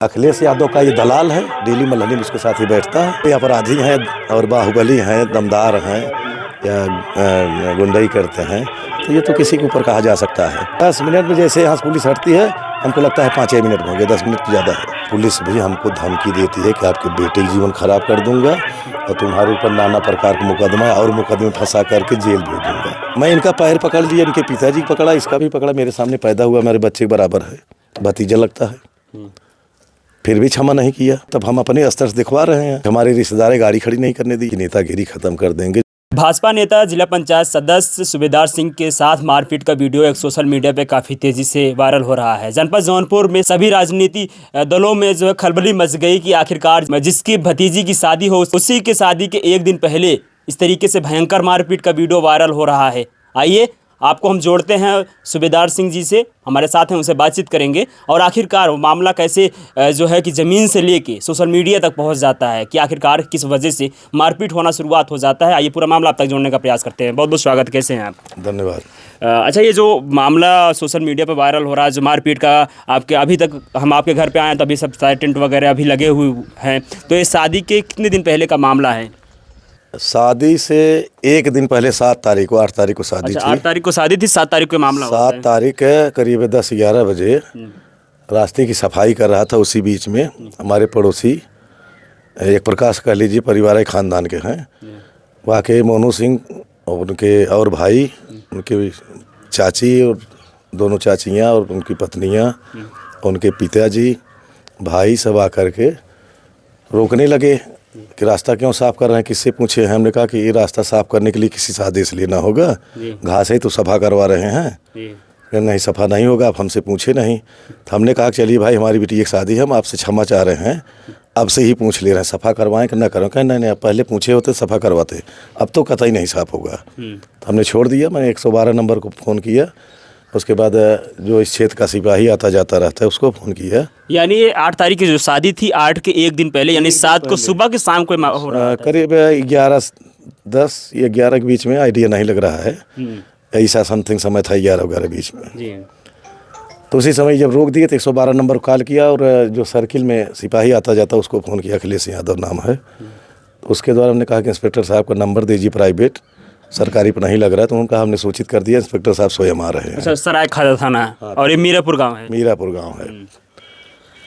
अखिलेश यादव का ये दलाल है, डेली मल्हनी उसके साथ ही बैठता है। ये अपराधी हैं और बाहुबली हैं, दमदार हैं या गुंडई करते हैं, तो ये तो किसी के ऊपर कहा जा सकता है। 10 मिनट में जैसे यहाँ पुलिस हटती है, हमको लगता है 5 मिनट में हो गया, 10 मिनट तो ज़्यादा है। पुलिस भी हमको धमकी देती है कि आपके बेटे का जीवन खराब कर दूंगा और तुम्हारे ऊपर नाना प्रकार का मुकदमा और मुकदमे फंसा करके जेल भेज दूंगा। मैं इनका पैर पकड़ लिया, इनके पिताजी को पकड़ा, इसका भी पकड़ा, मेरे सामने पैदा हुआ मेरे बच्चे के बराबर है, भतीजा लगता है, फिर भी क्षमा नहीं किया। तब हम अपने स्तर से दिखवा रहे हैं, हमारे रिश्तेदार गाड़ी खड़ी नहीं करने दी, नेतागिरी खत्म कर देंगे। भाजपा नेता जिला पंचायत सदस्य सूबेदार सिंह के साथ मारपीट का वीडियो एक सोशल मीडिया पे काफ़ी तेजी से वायरल हो रहा है। जनपद जौनपुर में सभी राजनीति दलों में जो है खलबली मच गई कि आखिरकार जिसकी भतीजी की शादी हो उसी के शादी के एक दिन पहले इस तरीके से भयंकर मारपीट का वीडियो वायरल हो रहा है। आइए आपको हम जोड़ते हैं सूबेदार सिंह जी से, हमारे साथ हैं, उनसे बातचीत करेंगे और आखिरकार वो मामला कैसे जो है कि ज़मीन से लेके सोशल मीडिया तक पहुंच जाता है, कि आखिरकार किस वजह से मारपीट होना शुरुआत हो जाता है। आइए पूरा मामला आप तक जोड़ने का प्रयास करते हैं। बहुत बहुत स्वागत, कैसे हैं आप? धन्यवाद। अच्छा, ये जो मामला सोशल मीडिया पर वायरल हो रहा है, जो मारपीट का, आपके अभी तक हम आपके घर पर आए तो अभी सब सारे टेंट वगैरह अभी लगे हुए हैं, तो ये शादी के कितने दिन पहले का मामला है? शादी से एक दिन पहले 7 तारीख को, 8 तारीख को शादी थी। 8 तारीख को शादी थी, 7 तारीख को मामला हुआ है। 7 तारीख करीब 10-11 बजे रास्ते की सफाई कर रहा था। उसी बीच में हमारे पड़ोसी एक प्रकाश कह लीजिए पारिवारिक खानदान के हैं, वहाँ के मोनू सिंह और उनके और भाई, उनके चाची और दोनों चाचियाँ और उनकी पत्नियाँ, उनके पिताजी, भाई सब आकर के रोकने लगे कि रास्ता क्यों साफ़ कर रहे हैं, किससे पूछे हैं। हमने कहा कि ये रास्ता साफ़ करने के लिए किसी से आदेश लेना होगा, घास ही तो सफ़ा करवा रहे हैं। नहीं, सफ़ा नहीं होगा, आप हमसे पूछे नहीं। तो हमने कहा चलिए भाई, हमारी बेटी की शादी है, हम आपसे क्षमा चाह रहे हैं, अब से ही पूछ ले रहे हैं, सफ़ा करवाएं कि ना करें। कहें नहीं, आप पहले पूछे होते सफ़ा करवाते, अब तो कतई नहीं साफ़ होगा। तो हमने छोड़ दिया। मैंने 112 नंबर को फ़ोन किया, उसके बाद जो इस क्षेत्र का सिपाही आता जाता रहता है उसको फ़ोन किया। यानी ये 8 तारीख की जो शादी थी, 8 के एक दिन पहले, यानी 7 को सुबह के शाम को हो रहा है। करीब 11:10 या 11 के बीच में, आइडिया नहीं लग रहा है, ऐसा समथिंग समय था, 11 बीच में जी। तो उसी समय जब रोक दिए तो 112 नंबर को कॉल किया और जो सर्किल में सिपाही आता जाता उसको फ़ोन किया, अखिलेश यादव नाम है। तो उसके द्वारा हमने कहा कि इंस्पेक्टर साहब का नंबर दीजिए, प्राइवेट सरकारी पर नहीं लग रहा है। तो उनका हमने सूचित कर दिया, इंस्पेक्टर साहब स्वयं आ रहे हैं। अच्छा, सराय खादा थाना है और ये मीरापुर गांव है। मीरापुर गांव है।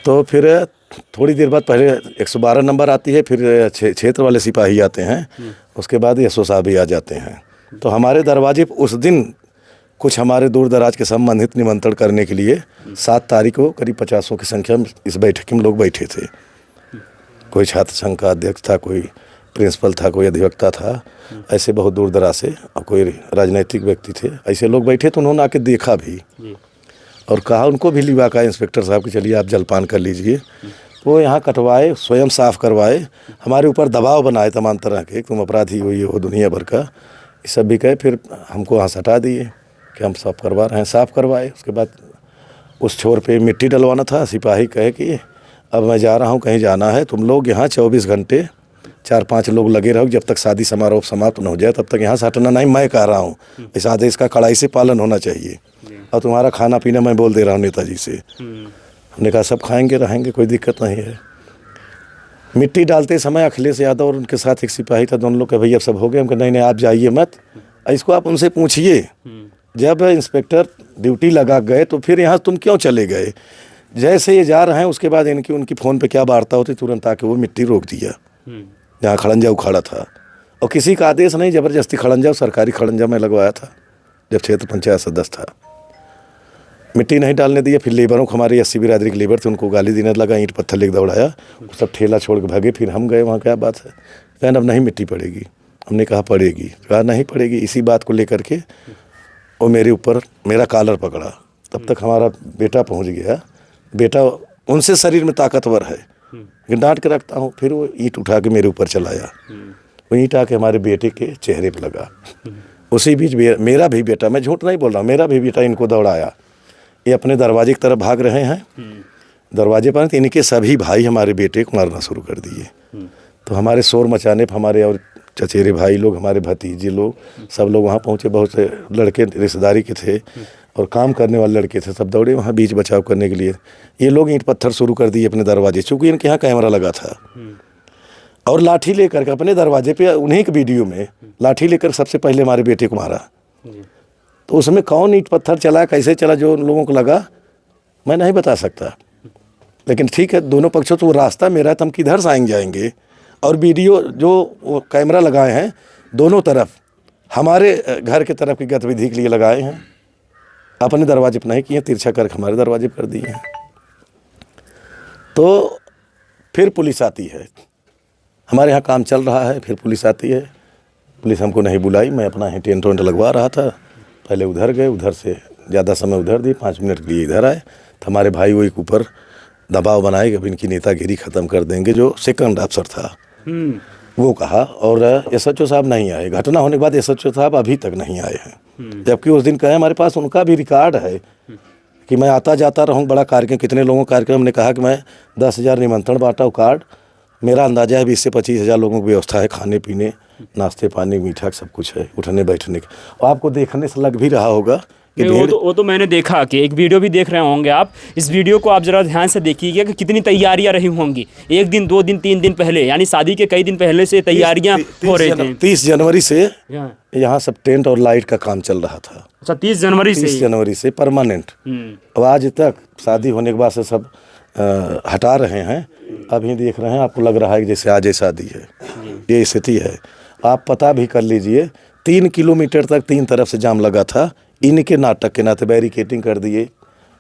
तो फिर थोड़ी देर बाद पहले 112 नंबर आती है, फिर क्षेत्र वाले सिपाही आते हैं, उसके बाद एसओ साहब भी आ जाते हैं। तो हमारे दरवाजे पर उस दिन कुछ हमारे दूर दराज के संबंधित निमंत्रण करने के लिए 7 तारीख को करीब 50 की संख्या में इस बैठक में लोग बैठे थे। कोई छात्र संघ का अध्यक्ष था, कोई प्रिंसिपल था, कोई अधिवक्ता था, ऐसे बहुत दूर दराज से, और कोई राजनीतिक व्यक्ति थे, ऐसे लोग बैठे। तो उन्होंने आके देखा भी और कहा, उनको भी लिवा का इंस्पेक्टर साहब कि चलिए आप जलपान कर लीजिए। वो यहाँ कटवाए, स्वयं साफ़ करवाए, हमारे ऊपर दबाव बनाए तमाम तरह के, तुम अपराधी हो, ये हो, दुनिया भर का, ये सब भी कहे। फिर हमको वहाँ हटा दिए कि हम साफ़ करवा रहे हैं, साफ़ करवाए। उसके बाद उस छोर पे मिट्टी डलवाना था, सिपाही कहे कि अब मैं जा रहा हूँ, कहीं जाना है, तुम लोग यहाँ 24 घंटे 4-5 लोग लगे रहो, जब तक शादी समारोह समाप्त न हो जाए तब तक यहाँ से हटना नहीं। मैं कह रहा हूँ, इस आदेश का कड़ाई से पालन होना चाहिए, और तुम्हारा खाना पीना मैं बोल दे रहा हूँ नेताजी से। हमने कहा सब खाएंगे रहेंगे, कोई दिक्कत नहीं है। मिट्टी डालते समय अखिलेश यादव और उनके साथ एक सिपाही था, दोनों लोग कहे भैया सब हो गए। हम कहे नहीं, आप जाइए मत, इसको आप उनसे पूछिए। जब इंस्पेक्टर ड्यूटी लगा गए तो फिर यहाँ तुम क्यों चले गए? जैसे ये जा रहे हैं उसके बाद इनकी उनकी फ़ोन पे क्या वार्ता होती, तुरंत आके वो मिट्टी रोक दिया जहाँ खड़ंजा उखाड़ा था। और किसी का आदेश नहीं, ज़बरदस्ती खड़ंजा, सरकारी खड़ंजा में लगवाया था जब क्षेत्र पंचायत सदस्य था। मिट्टी नहीं डालने दिया। फिर लेबरों को, हमारी 80 बिरादरी के लेबर थे, उनको गाली देने लगा, ईंट पत्थर लेकर दौड़ाया, सब ठेला छोड़ के भागे। फिर हम गए वहाँ, क्या बात है, कहना अब नहीं मिट्टी पड़ेगी। हमने कहा पड़ेगी, कहा नहीं पड़ेगी। इसी बात को लेकर के वो मेरे ऊपर मेरा कॉलर पकड़ा। तब तक हमारा बेटा पहुँच गया। बेटा उनसे शरीर में ताकतवर है, डांट के रखता हूँ। फिर वो ईंट उठा के मेरे ऊपर चलाया, वो ईंट आके हमारे बेटे के चेहरे पर लगा। उसी बीच मेरा भी बेटा, मैं झूठ नहीं बोल रहा हूँ, मेरा भी बेटा इनको दौड़ाया। ये अपने दरवाजे की तरफ भाग रहे हैं, दरवाजे पर तो इनके सभी भाई हमारे बेटे को मारना शुरू कर दिए। तो हमारे शोर मचाने पर हमारे और चचेरे भाई लोग, हमारे भतीजे लोग, सब लोग वहाँ पहुँचे। बहुत से लड़के रिश्तेदारी के थे, और काम करने वाले लड़के थे, सब दौड़े वहाँ बीच बचाव करने के लिए। ये लोग ईंट पत्थर शुरू कर दिए अपने दरवाजे, चूँकि इनके यहाँ कैमरा लगा था, और लाठी लेकर के अपने दरवाजे पे उन्हीं के वीडियो में लाठी लेकर सबसे पहले हमारे बेटे को मारा। तो उसमें कौन ईंट पत्थर चला, कैसे चला, जो उन लोगों को लगा मैं नहीं बता सकता, लेकिन ठीक है दोनों पक्षों तो वो रास्ता मेरा है, तो हम किधर से आएंगे जाएंगे। और वीडियो जो वो कैमरा लगाए हैं दोनों तरफ हमारे घर के तरफ की गतिविधि के लिए लगाए हैं, अपने दरवाजे पर नहीं किए, तिरछा करके हमारे दरवाजे पर दिए हैं। तो फिर पुलिस आती है, हमारे यहाँ काम चल रहा है, फिर पुलिस आती है। पुलिस हमको नहीं बुलाई, मैं अपना ही टेंट वेंट लगवा रहा था, पहले उधर गए, उधर से ज़्यादा समय उधर दिए, 5 मिनट के लिए इधर आए। तो हमारे भाई वो एक ऊपर दबाव बनाए कि अब इनकी नेतागिरी ख़त्म कर देंगे, जो सेकंड अफसर था वो कहा। और एसएचओ साहब नहीं आए, घटना होने के बाद एसएचओ साहब अभी तक नहीं आए हैं, जबकि उस दिन कहे हमारे पास उनका भी रिकॉर्ड है कि मैं आता जाता रहूँ, बड़ा कार्यक्रम, कितने लोगों का कार्यक्रम, हमने कहा कि मैं 10,000 निमंत्रण बांटा हूँ कार्ड, मेरा अंदाजा है 20 से 25,000 लोगों की व्यवस्था है, खाने पीने, नाश्ते पानी, मीठा सब कुछ है, उठने बैठने का। और आपको देखने से लग भी रहा होगा कि वो तो मैंने देखा कि एक वीडियो भी देख रहे होंगे आप। इस वीडियो को आप जरा ध्यान से देखिएगा कि कितनी तैयारियां रही होंगी, 1 दिन 2 दिन 3 दिन पहले, यानी शादी के कई दिन पहले से तैयारियां हो रही थी। 30 जनवरी से यहाँ सब टेंट और लाइट का काम चल रहा था। अच्छा, 30 जनवरी से परमानेंट। अब आज तक शादी होने के बाद से सब हटा रहे हैं, अभी देख रहे हैं, आपको लग रहा है कि जैसे आज शादी है, ये स्थिति है। आप पता भी कर लीजिए, 3 किलोमीटर तक 3 तरफ से जाम लगा था, इनके नाटक के नाते बैरिकेटिंग कर दिए,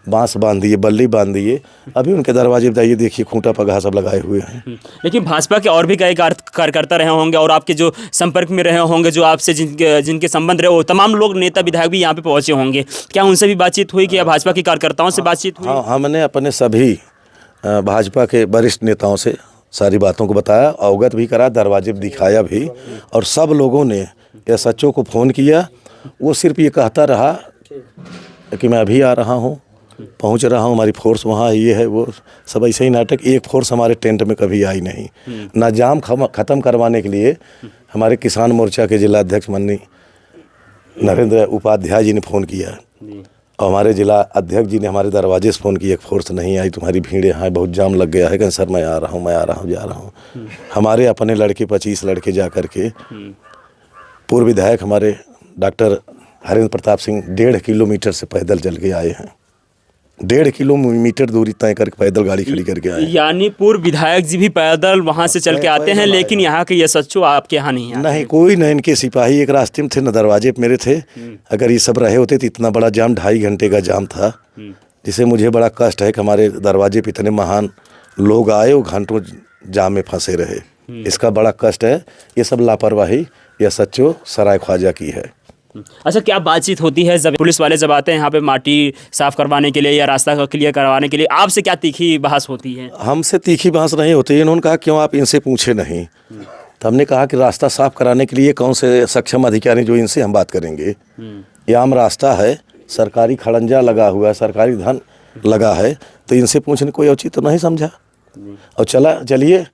बांस बांध दिए, बल्ली बांध दिए। अभी उनके दरवाजे पर जाइए, देखिए खूंटा पगहा सब लगाए हुए हैं। लेकिन भाजपा के और भी कई कार्यकर्ता रहे होंगे और आपके जो संपर्क में रहे होंगे, जो आपसे जिनके संबंध रहे, वो तमाम लोग, नेता विधायक भी यहाँ पे पहुँचे होंगे, क्या उनसे भी बातचीत हुई, क्या भाजपा के कार्यकर्ताओं से बातचीत हुई? हाँ, हमने अपने सभी भाजपा के वरिष्ठ नेताओं से सारी बातों को बताया, अवगत भी करा, दरवाजे पर दिखाया भी, और सब लोगों ने एसएचओ को फ़ोन किया। वो सिर्फ ये कहता रहा कि मैं अभी आ रहा हूँ, पहुँच रहा हूँ, हमारी फोर्स वहाँ है, ये है वो, सब ऐसे ही नाटक। एक फोर्स हमारे टेंट में कभी आई नहीं। ना जाम ख़त्म करवाने के लिए हमारे किसान मोर्चा के जिला अध्यक्ष माननीय नरेंद्र उपाध्याय जी ने फ़ोन किया, और हमारे जिला अध्यक्ष जी ने हमारे दरवाजे से फ़ोन किया, फोर्स नहीं आई, तुम्हारी भीड़ यहाँ है, बहुत जाम लग गया है। कहते सर मैं आ रहा हूँ, जा रहा हूँ। हमारे अपने लड़के 25 लड़के जा कर के, पूर्व विधायक हमारे डॉक्टर हरेंद्र प्रताप सिंह 1.5 किलोमीटर से पैदल चल के आए हैं, 1.5 किलोमीटर दूरी तय करके पैदल गाड़ी खड़ी करके आए। यानी पूर्व विधायक जी भी पैदल वहाँ से चल के आते हैं, लेकिन यहाँ के एसएचओ आपके यहाँ नहीं आते? नहीं, कोई नहीं, इनके सिपाही एक रास्ते में थे, न दरवाजे पे मेरे थे। अगर ये सब रहे होते तो इतना बड़ा जाम, 2.5 घंटे का जाम था, जिसे मुझे बड़ा कष्ट है कि हमारे दरवाजे पे इतने महान लोग आए, वो घंटों जाम में फंसे रहे। इसका बड़ा कष्ट है। ये सब लापरवाही एसएचओ सराय ख्वाजा की है। अच्छा, क्या बातचीत होती है जब पुलिस वाले जब आते हैं यहाँ पे माटी साफ करवाने के लिए या रास्ता क्लियर करवाने के लिए, आपसे क्या तीखी बहस होती है? हमसे तीखी बहस नहीं होती। इन्होंने कहा क्यों आप इनसे पूछे नहीं, तो हमने कहा कि रास्ता साफ कराने के लिए कौन से सक्षम अधिकारी जो, इनसे हम बात करेंगे। ये आम रास्ता है, सरकारी खड़ंजा लगा हुआ है, सरकारी धन लगा है, तो इनसे पूछने कोई औचित्य तो नहीं समझा। और चलिए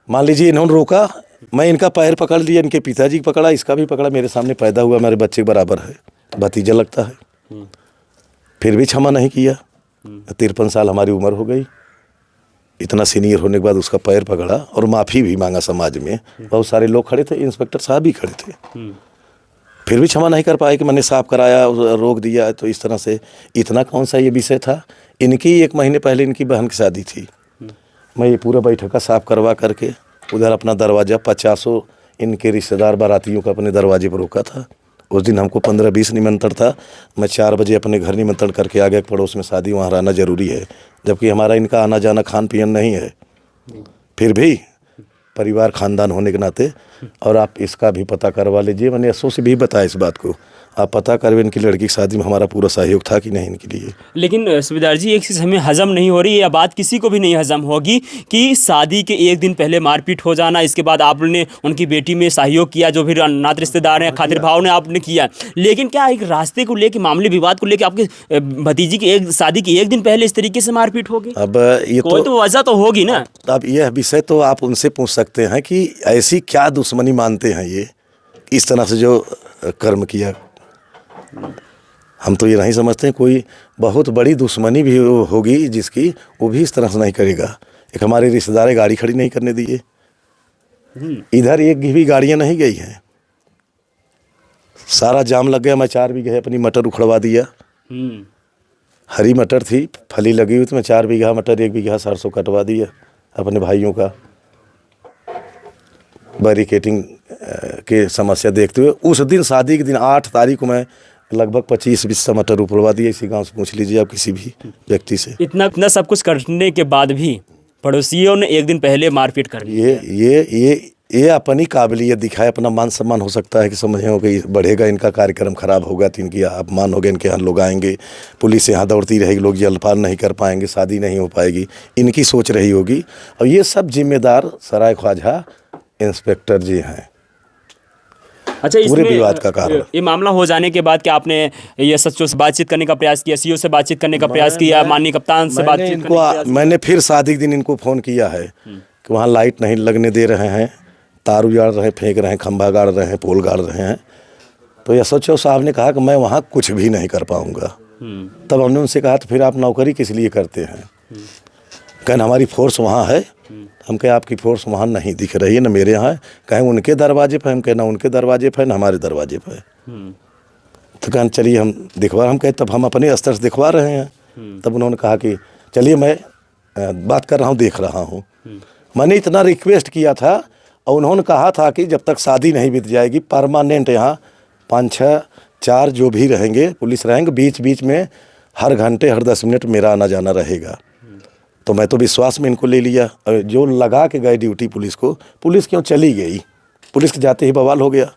मान लीजिए इन्होंने रोका, मैं इनका पैर पकड़ लिया, इनके पिताजी पकड़ा, इसका भी पकड़ा, मेरे सामने पैदा हुआ, मेरे बच्चे बराबर है, भतीजा लगता है, फिर भी क्षमा नहीं किया। 53 साल हमारी उम्र हो गई, इतना सीनियर होने के बाद उसका पैर पकड़ा और माफ़ी भी मांगा। समाज में बहुत सारे लोग खड़े थे, इंस्पेक्टर साहब भी खड़े थे, फिर भी क्षमा नहीं कर पाए कि मैंने साफ कराया, रोक दिया। तो इस तरह से इतना कौन सा ये विषय था। इनकी 1 महीने पहले इनकी बहन की शादी थी, मैं ये पूरा बैठका साफ करवा करके उधर अपना दरवाज़ा 50 इनके रिश्तेदार बारातियों का अपने दरवाजे पर रोका था। उस दिन हमको 15-20 निमंत्रण था, मैं 4 बजे अपने घर निमंत्रण करके आ गया। पड़ोस में शादी, वहाँ रहना ज़रूरी है, जबकि हमारा इनका आना जाना खान पियन नहीं है, फिर भी परिवार खानदान होने के नाते। और आप इसका भी पता करवा लीजिए, मैंने एसओ से भी बताया इस बात को, आप पता करवे इनकी लड़की की शादी में हमारा पूरा सहयोग था कि नहीं इनके लिए। लेकिन सूबेदार जी, एक चीज़ हमें हजम नहीं हो रही, यह बात किसी को भी नहीं हजम होगी कि शादी के 1 दिन पहले मारपीट हो जाना, इसके बाद आपने उनकी बेटी में सहयोग किया, जो भी नात रिश्तेदार हैं, खातिर भाव ने आपने किया, लेकिन क्या एक रास्ते को लेकर, मामले विवाद को लेकर आपके भतीजी की शादी के 1 दिन पहले इस तरीके से मारपीट होगी? अब ये कोई तो वजह तो होगी ना। अब यह विषय तो आप उनसे पूछ सकते हैं कि ऐसी क्या दुश्मनी मानते हैं ये, इस तरह से जो कर्म किया। हम तो ये नहीं समझते हैं कोई बहुत बड़ी दुश्मनी भी होगी जिसकी, वो भी इस तरह से नहीं करेगा। एक हमारे रिश्तेदार गाड़ी खड़ी नहीं करने दिए, इधर एक भी गाड़ियाँ नहीं गई हैं, सारा जाम लग गया। मैं 4 बीघे अपनी मटर उखड़वा दिया, हरी मटर थी फली लगी हुई, तो मैं 4 बीघा मटर 1 बीघा सरसों कटवा दिया अपने भाइयों का, बैरिकेटिंग के समस्या देखते हुए। उस दिन शादी के दिन 8 तारीख को मैं लगभग 25-20 मटर उखड़वा दिया। इसी गांव से पूछ लीजिए आप किसी भी व्यक्ति से। इतना सब कुछ करने के बाद भी पड़ोसियों ने एक दिन पहले मारपीट कर दी। ये अपनी काबिलियत दिखाए, अपना मान सम्मान हो सकता है कि समझे हो कि बढ़ेगा, इनका कार्यक्रम खराब होगा तो इनकी अपमान हो गया, इनके यहाँ लोग आएंगे, पुलिस यहाँ दौड़ती रहेगी, लोग जलपान नहीं कर पाएंगे, शादी नहीं हो पाएगी, इनकी सोच रही होगी। और ये सब जिम्मेदार सराय ख्वाजा इंस्पेक्टर जी हैं। अच्छा, पूरे विवाद का कारण ये मामला हो जाने के बाद क्या आपने ये सचिव से बातचीत करने का प्रयास किया, सीओ से बातचीत करने का प्रयास किया, माननीय कप्तान से बातचीत करने का प्रयास किया? मैंने फिर शादी के दिन इनको फ़ोन किया है कि वहाँ लाइट नहीं लगने दे रहे हैं, तार उजाड़ रहे हैं, फेंक रहे हैं, खंभा गाड़ रहे हैं, पोल गाड़ रहे हैं। तो एसएचओ साहब ने कहा कि मैं वहाँ कुछ भी नहीं कर पाऊँगा। तब हमने उनसे कहा तो फिर आप नौकरी किस लिए करते हैं? कहना हमारी फोर्स वहाँ है। हम कहे आपकी फोर्स वहाँ नहीं दिख रही है, न मेरे यहाँ है। कहें उनके दरवाजे पर, हम कहना उनके दरवाजे पर, न हमारे दरवाजे पर। तो कहना चलिए हम दिखवा, हम कहे तब हम अपने स्तर से दिखवा रहे हैं। तब उन्होंने कहा कि चलिए मैं बात कर रहा हूँ, देख रहा हूँ। मैंने इतना रिक्वेस्ट किया था और उन्होंने कहा था कि जब तक शादी नहीं बीत जाएगी परमानेंट यहाँ 5-6-4 जो भी रहेंगे पुलिस रहेंगे, बीच बीच में हर घंटे हर 10 मिनट मेरा आना जाना रहेगा। तो मैं तो विश्वास में इनको ले लिया। जो लगा के गए ड्यूटी पुलिस को, पुलिस क्यों चली गई, पुलिस के जाते ही बवाल हो गया।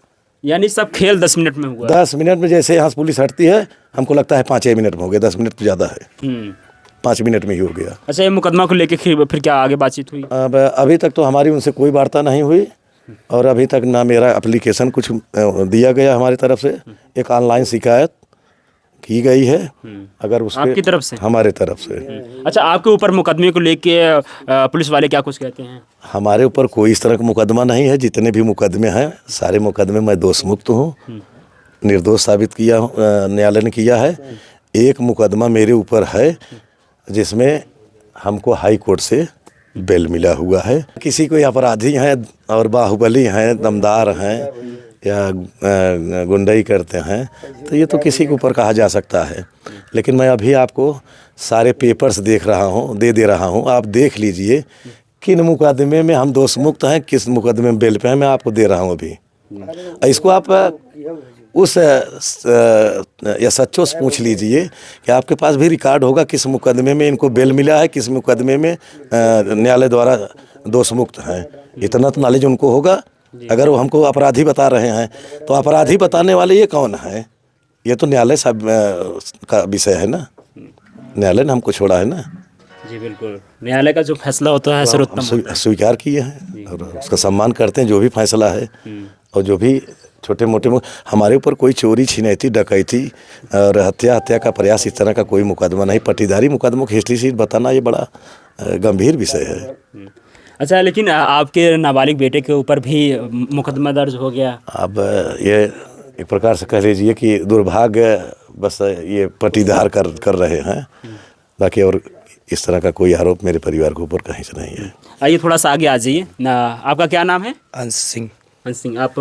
यानी सब खेल 10 मिनट में हुआ। 10 मिनट में जैसे यहाँ से पुलिस हटती है, हमको लगता है 5 मिनट में हो गया। 10 मिनट तो ज़्यादा है, 5 मिनट में ही हो गया। अच्छा, ये मुकदमा को लेके फिर क्या आगे बातचीत हुई? अब अभी तक तो हमारी उनसे कोई वार्ता नहीं हुई और अभी तक ना मेरा एप्लीकेशन कुछ दिया गया हमारी तरफ से। एक ऑनलाइन शिकायत की गई है, अगर उसके आपकी तरफ से? हमारे तरफ से। अच्छा, आपके ऊपर मुकदमे को लेके पुलिस वाले क्या कुछ कहते हैं? हमारे ऊपर कोई इस तरह का मुकदमा नहीं है। जितने भी मुकदमे हैं सारे मुकदमे मैं दोष मुक्त हूँ, निर्दोष साबित किया न्यायालय ने किया है। एक मुकदमा मेरे ऊपर है जिसमें हमको हाई कोर्ट से बेल मिला हुआ है। किसी कोई अपराधी हैं और बाहुबली हैं, दमदार हैं या गुंडाई करते हैं तो ये तो किसी के ऊपर कहा जा सकता है। लेकिन मैं अभी आपको सारे पेपर्स देख रहा हूँ, दे रहा हूँ, आप देख लीजिए किन मुकदमे में हम दोष मुक्त हैं, किस मुकदमे में बेल पे हैं, मैं आपको दे रहा हूँ अभी। इसको आप उस एसएचओ से पूछ लीजिए कि आपके पास भी रिकॉर्ड होगा किस मुकदमे में इनको बेल मिला है, किस मुकदमे में न्यायालय द्वारा दोष मुक्त हैं। इतना तो नॉलेज उनको होगा। अगर वो हमको अपराधी बता रहे हैं तो अपराधी बताने वाले ये कौन है? ये तो न्यायालय साहब का विषय है ना, न्यायालय ने हमको छोड़ा है ना। जी बिल्कुल, न्यायालय का जो फैसला होता है सर्वोत्तम स्वीकार किए हैं और उसका सम्मान करते हैं जो भी फैसला है। और जो भी छोटे मोटे हमारे ऊपर कोई चोरी छिनैती डकैती और हत्या का प्रयास इस तरह का कोई मुकदमा नहीं। पट्टीदारी मुकदमों की हिस्ट्री शीट बताना ये बड़ा गंभीर विषय है। अच्छा, लेकिन आपके नाबालिग बेटे के ऊपर भी मुकदमा दर्ज हो गया। अब ये एक प्रकार से कह लीजिए कि दुर्भाग्य बस ये पट्टीदार कर रहे हैं, बाकी और इस तरह का कोई आरोप मेरे परिवार के ऊपर कहीं से नहीं है। आइए थोड़ा सा आगे आ जाइए ना। आपका क्या नाम है? अंश सिंह। अंश सिंह। आप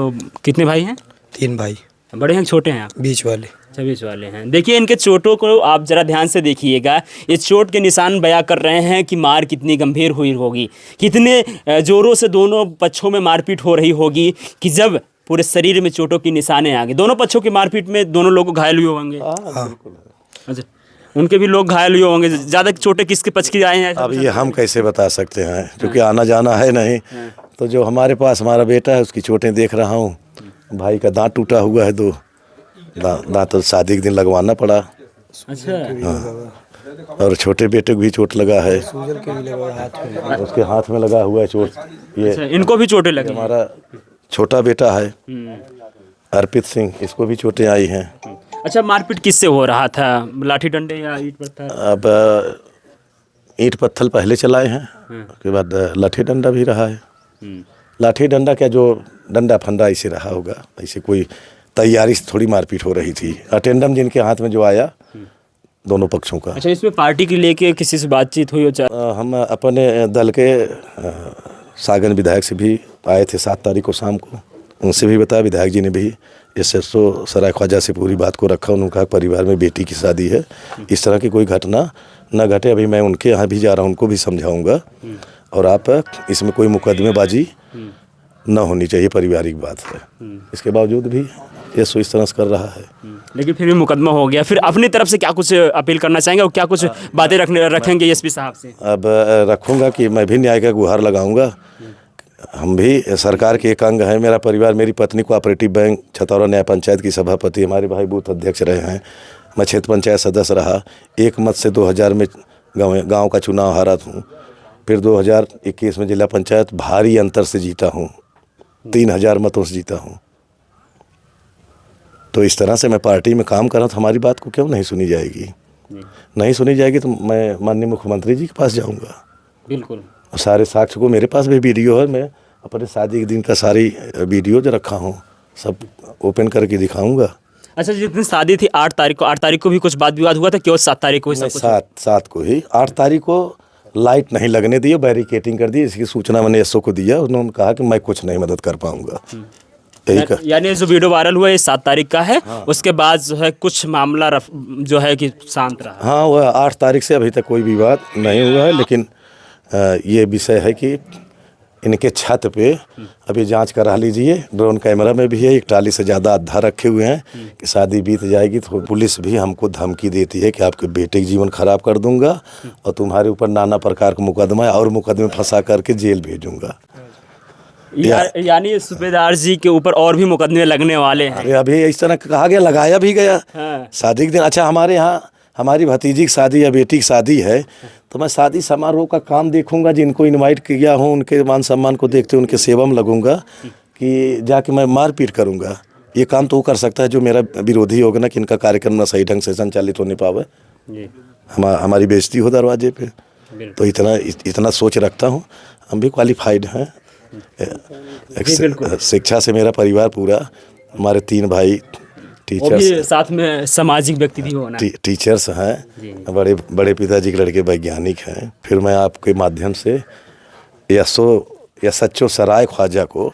कितने भाई हैं? 3 भाई। बड़े हैं छोटे हैं आप? बीच वाले। अच्छा, बीच वाले हैं। देखिए इनके चोटों को आप ज़रा ध्यान से देखिएगा। ये चोट के निशान बयां कर रहे हैं कि मार कितनी गंभीर हुई होगी, कितने ज़ोरों से दोनों पक्षों में मारपीट हो रही होगी कि जब पूरे शरीर में चोटों की निशानें आ गई। दोनों पक्षों की मारपीट में दोनों लोग घायल हुए होंगे। अच्छा, उनके भी लोग घायल हुए होंगे। ज़्यादा चोटें किसके पक्ष की आई हैं? अब ये हम कैसे बता सकते हैं, क्योंकि आना जाना है नहीं। तो जो हमारे पास हमारा बेटा है उसकी चोटें देख रहा हूँ। भाई का दांत टूटा हुआ है, 2 दांत तो शादी के दिन लगवाना पड़ा। अच्छा। हाँ, और छोटे बेटे को भी चोट लगा है, उसके हाथ में लगा हुआ है चोट। ये अच्छा, इनको भी चोटें लगी? हमारा छोटा बेटा है अर्पित सिंह, इसको भी चोटें आई हैं। अच्छा, मारपीट किससे हो रहा था? लाठी डंडे या ईंट पत्थर? अब ईंट पत्थर पहले चलाए हैं, उसके बाद लाठी डंडा भी रहा है। लाठी डंडा क्या, जो डंडा फंडा ऐसे रहा होगा, ऐसे कोई तैयारी से थोड़ी मारपीट हो रही थी। अटेंडम जिनके हाथ में जो आया दोनों पक्षों का। अच्छा, इसमें पार्टी के लेके किसी से बातचीत हुई हो? हम अपने दल के सागन विधायक से भी आए थे 7 तारीख को शाम को, उनसे भी बताया। विधायक जी ने भी SSO सराय ख्वाजा से पूरी बात को रखा। उन्होंने कहा परिवार में बेटी की शादी है, इस तरह की कोई घटना न घटे। अभी मैं उनके यहाँ भी जा रहा हूँ, उनको भी समझाऊंगा। और आप इसमें कोई मुकदमेबाजी न होनी चाहिए, पारिवारिक बात है। इसके बावजूद भी SSO इस तरह से कर रहा है। लेकिन फिर भी मुकदमा हो गया। फिर अपनी तरफ से क्या कुछ अपील करना चाहेंगे और क्या कुछ बातें रखेंगे एसपी साहब से? अब रखूँगा कि मैं भी न्याय का गुहार लगाऊंगा। हम भी सरकार के एक अंग हैं। मेरा परिवार, मेरी पत्नी कोऑपरेटिव बैंक छतौरा न्याय पंचायत की सभापति, हमारे भाई बूथ अध्यक्ष रहे हैं। मैं क्षेत्र पंचायत सदस्य रहा। एक मत से 2000 में गांव का चुनाव हारा हूँ। फिर 2021 में जिला पंचायत भारी अंतर से जीता हूँ, 3000 मतों से जीता हूँ। तो इस तरह से मैं पार्टी में काम कर रहा हूँ, तो हमारी बात को क्यों नहीं सुनी जाएगी? नहीं सुनी जाएगी तो मैं माननीय मुख्यमंत्री जी के पास जाऊँगा। बिल्कुल। सारे साक्ष्य को, मेरे पास भी वीडियो है, मैं अपने शादी के दिन का सारी वीडियो जो रखा हूँ सब ओपन करके दिखाऊंगा। अच्छा, जिस दिन शादी थी 8 तारीख को भी कुछ बात विवाद हुआ था? केवल 7 तारीख को ही सब कुछ? 7 को ही। 8 तारीख को लाइट नहीं लगने दी, बैरिकेटिंग कर दी। इसकी सूचना मैंने SSO को दिया। उन्होंने कहा कि मैं कुछ नहीं मदद कर पाऊंगा। यानी जो वीडियो वायरल हुआ है 7 तारीख का है। हाँ। उसके बाद जो है कुछ मामला जो है कि शांत रहा। हाँ, वह 8 तारीख से अभी तक कोई विवाद नहीं हुआ है। लेकिन ये विषय है कि इनके छत पे अभी जांच करा लीजिए। ड्रोन कैमरा में भी है। 1 ट्राली से ज़्यादा अद्धा रखे हुए हैं कि शादी बीत जाएगी तो पुलिस भी हमको धमकी देती है कि आपके बेटे का जीवन खराब कर दूंगा और तुम्हारे ऊपर नाना प्रकार का मुकदमा और मुकदमे फंसा करके जेल भेजूंगा। यानी सूबेदार जी के ऊपर और भी मुकदमे लगने वाले हैं। अभी इस तरह कहा गया, लगाया भी गया। हाँ। शादी के दिन, अच्छा हमारे यहाँ हमारी भतीजी की शादी या बेटी की शादी है तो मैं शादी समारोह का काम देखूंगा। जिनको इनवाइट किया हूँ उनके मान सम्मान को देखते उनके सेवा में लगूंगा कि जाके मैं मारपीट करूंगा। ये काम तो वो कर सकता है जो मेरा विरोधी होगा ना, कि इनका कार्यक्रम ना सही ढंग से संचालित होने पावे, हमारी बेइज्जती हो दरवाजे पे। तो इतना सोच रखता हूँ। हम भी क्वालिफाइड हैं। शिक्षा से मेरा परिवार पूरा, हमारे 3 भाई टीचर्स, साथ में सामाजिक व्यक्ति भी होना, टीचर्स हैं। बड़े पिताजी के लड़के वैज्ञानिक हैं। फिर मैं आपके माध्यम से SSO सराय ख्वाजा को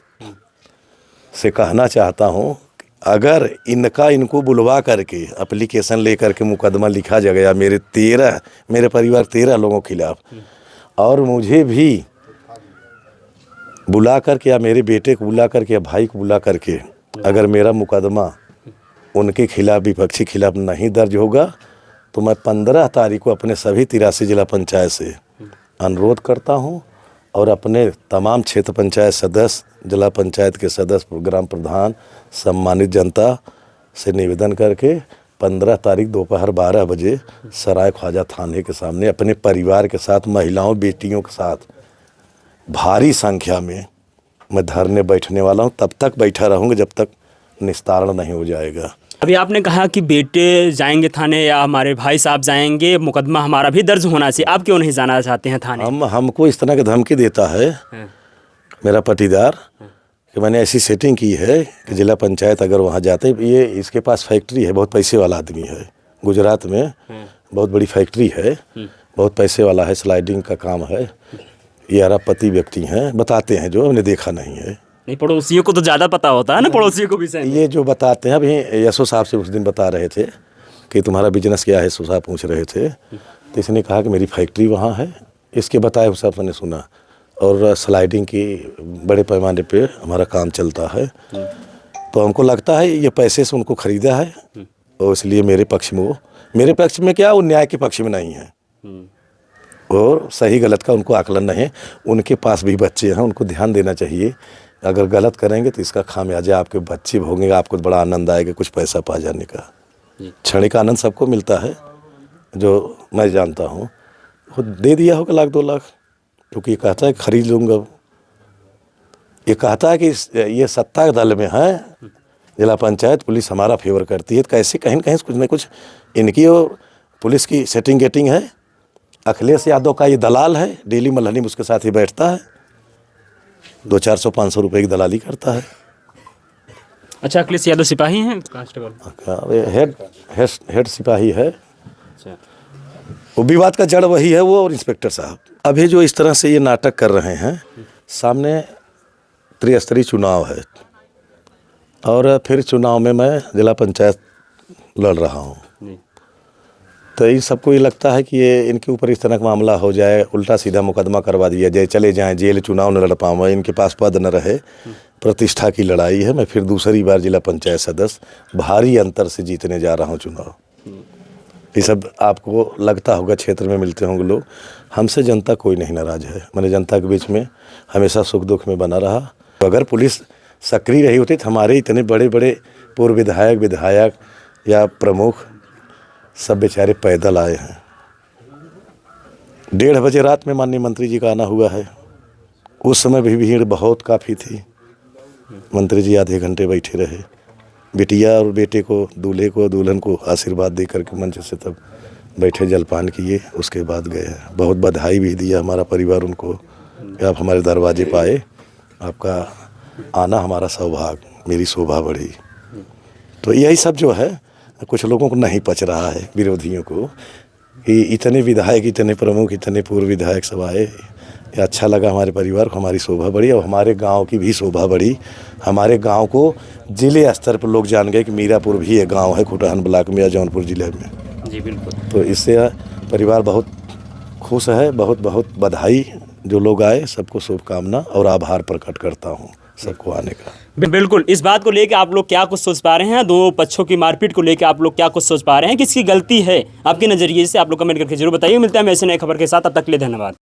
से कहना चाहता हूँ, अगर इनको बुलवा करके एप्लीकेशन लेकर के मुकदमा लिखा जा गया मेरे परिवार 13 लोगों के खिलाफ, और मुझे भी बुला करके या मेरे बेटे को बुला करके या भाई को बुला करके अगर मेरा मुकदमा उनके खिलाफ, विपक्षी खिलाफ नहीं दर्ज होगा तो मैं 15 तारीख को अपने सभी 83 जिला पंचायत से अनुरोध करता हूं और अपने तमाम क्षेत्र पंचायत सदस्य, जिला पंचायत के सदस्य, ग्राम प्रधान, सम्मानित जनता से निवेदन करके 15 तारीख दोपहर 12 बजे सराय ख्वाजा थाने के सामने अपने परिवार के साथ, महिलाओं बेटियों के साथ भारी संख्या में मैं धरने बैठने वाला हूं। तब तक बैठा रहूँगा जब तक निस्तारण नहीं हो जाएगा। अभी आपने कहा कि बेटे जाएंगे थाने या हमारे भाई साहब जाएंगे, मुकदमा हमारा भी दर्ज होना चाहिए। आप क्यों नहीं जाना चाहते हैं थाने? हमको इस तरह की धमकी देता है मेरा पटीदार कि मैंने ऐसी सेटिंग की है कि जिला पंचायत अगर वहाँ जाते, ये इसके पास फैक्ट्री है, बहुत पैसे वाला आदमी है, गुजरात में बहुत बड़ी फैक्ट्री है, बहुत पैसे वाला है, स्लाइडिंग का काम है। ये अरबपति व्यक्ति हैं, बताते हैं, जो हमने देखा नहीं है। नहीं, पड़ोसियों को तो ज़्यादा पता होता है ना, पड़ोसियों को भी सही। ये जो बताते हैं, अभी SSO साहब से उस दिन बता रहे थे कि तुम्हारा बिजनेस क्या है, SSO साहब पूछ रहे थे, तो इसने कहा कि मेरी फैक्ट्री वहाँ है। इसके बताए हुए सब मैंने सुना, और स्लाइडिंग की बड़े पैमाने पे हमारा काम चलता है। तो हमको लगता है ये पैसे से उनको ख़रीदा है, और इसलिए मेरे पक्ष में क्या, वो न्याय के पक्ष में नहीं है, और सही गलत का उनको आकलन नहीं है। उनके पास भी बच्चे हैं, उनको ध्यान देना चाहिए। अगर गलत करेंगे तो इसका खामियाजा आपके बच्चे भोगेंगे। आपको बड़ा आनंद आएगा कुछ पैसा पा जाने का। क्षणिक आनंद सबको मिलता है, जो मैं जानता हूँ। वो दे दिया होगा 1 लाख 2 लाख, क्योंकि ये कहता है खरीद लूँगा। ये कहता है कि ये सत्ता दल में है, जिला पंचायत पुलिस हमारा फेवर करती है। तो कैसे कहीं न कहीं कुछ न कुछ इनकी और पुलिस की सेटिंग गेटिंग है। अखिलेश यादव का ये दलाल है, डेली मल्हनी उसके साथ ही बैठता है, 200-400-500 रुपए की दलाली करता है। अच्छा, अखिलेश यादव सिपाही हैं कांस्टेबल? हेड सिपाही है। अच्छा, वो विवाद का जड़ वही है, वो और इंस्पेक्टर साहब। अभी जो इस तरह से ये नाटक कर रहे हैं, सामने त्रिस्तरीय चुनाव है और फिर चुनाव में मैं जिला पंचायत लड़ रहा हूँ। तो इन सबको ये लगता है कि ये इनके ऊपर इस तरह का मामला हो जाए, उल्टा सीधा मुकदमा करवा दिया जाए, चले जाएं जेल, चुनाव न लड़ पाऊँ, इनके पास पद न रहे। प्रतिष्ठा की लड़ाई है। मैं फिर दूसरी बार जिला पंचायत सदस्य भारी अंतर से जीतने जा रहा हूँ चुनाव। ये सब आपको लगता होगा, क्षेत्र में मिलते होंगे लोग। हमसे जनता कोई नहीं नाराज है। मैंने जनता के बीच में हमेशा सुख दुख में बना रहा। तो अगर पुलिस सक्रिय रही होती तो हमारे इतने बड़े बड़े पूर्व विधायक या प्रमुख सब बेचारे पैदल आए हैं। 1:30 बजे रात में माननीय मंत्री जी का आना हुआ है। उस समय भी भीड़ बहुत काफ़ी थी। मंत्री जी आधे घंटे बैठे रहे, बिटिया और बेटे को, दूल्हे को, दुल्हन को आशीर्वाद दे करके मंच से तब बैठे, जलपान किए, उसके बाद गए। बहुत बधाई भी दिया हमारा परिवार उनको कि आप हमारे दरवाजे पे आए, आपका आना हमारा सौभाग्य, मेरी शोभा बढ़ी। तो यही सब जो है कुछ लोगों को नहीं पच रहा है, विरोधियों को, कि इतने विधायक, इतने प्रमुख, इतने पूर्व विधायक सब आए। ये अच्छा लगा हमारे परिवार को, हमारी शोभा बढ़ी और हमारे गांव की भी शोभा बढ़ी। हमारे गांव को जिले स्तर पर लोग जान गए कि मीरापुर भी एक गांव है खुटहन ब्लॉक में या जौनपुर जिले में। जी बिल्कुल। तो तो इससे परिवार बहुत खुश है। बहुत बहुत बधाई जो लोग आए, सबको शुभकामना और आभार प्रकट करता हूँ सबको आने का। बिल्कुल, इस बात को लेकर आप लोग क्या कुछ सोच पा रहे हैं? दो पक्षों की मारपीट को लेकर आप लोग क्या कुछ सोच पा रहे हैं? किसकी गलती है आपके नज़रिए से? आप लोग कमेंट करके जरूर बताइए। मिलते हैं हम ऐसे नए खबर के साथ, तब तक के लिए धन्यवाद।